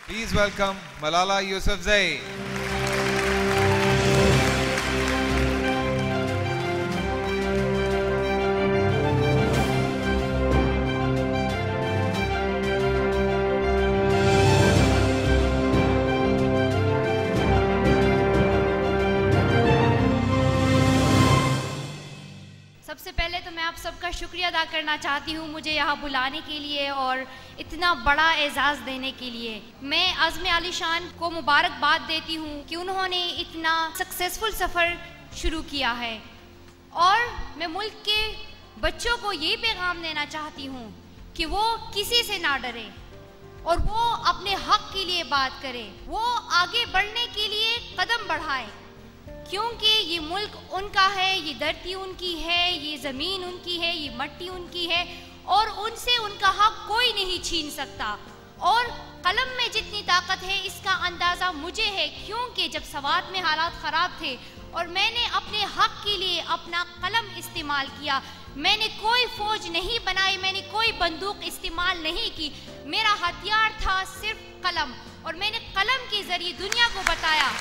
Please welcome Malala Yousafzai. सबसे पहले तो मैं आप सबका शुक्रिया अदा करना चाहती हूँ मुझे यहाँ बुलाने के लिए और इतना बड़ा एजाज़ देने के लिए। मैं आज़म अली शान को मुबारकबाद देती हूँ कि उन्होंने इतना सक्सेसफुल सफ़र शुरू किया है और मैं मुल्क के बच्चों को ये पैगाम देना चाहती हूँ कि वो किसी से ना डरे और वो अपने हक़ के लिए बात करे, वो आगे बढ़ने के लिए कदम बढ़ाए, क्योंकि ये मुल्क उनका है, ये धरती उनकी है, ये ज़मीन उनकी है, ये मट्टी उनकी है और उनसे उनका हक कोई नहीं छीन सकता। और कलम में जितनी ताकत है इसका अंदाज़ा मुझे है, क्योंकि जब सवात में हालात ख़राब थे और मैंने अपने हक के लिए अपना कलम इस्तेमाल किया, मैंने कोई फ़ौज नहीं बनाई, मैंने कोई बंदूक इस्तेमाल नहीं की, मेरा हथियार था सिर्फ कलम और मैंने कलम के ज़रिए दुनिया को बताया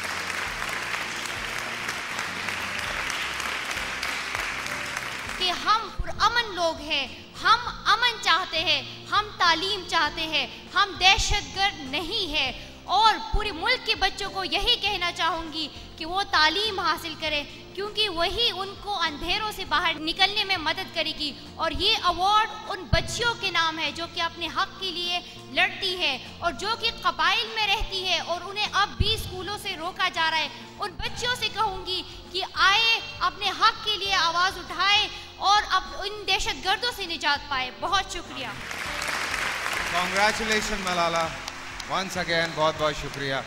कि हम पुरअमन लोग हैं, हम अमन चाहते हैं, हम तालीम चाहते हैं, हम दहशतगर्द नहीं है। और पूरे मुल्क के बच्चों को यही कहना चाहूँगी कि वो तालीम हासिल करें, क्योंकि वही उनको अंधेरों से बाहर निकलने में मदद करेगी। और ये अवार्ड उन बच्चियों के नाम है जो कि अपने हक़ के लिए लड़ती है और जो कि कबाइल में रहती है और उन्हें अब भी स्कूलों से रोका जा रहा है। उन बच्चियों से कहूँगी कि आए, अपने हक़ के लिए आवाज़ उठाए और अब इन दहशतगर्दों से निजात पाए। बहुत शुक्रिया। Congratulations Malala. Once again, बहुत बहुत शुक्रिया।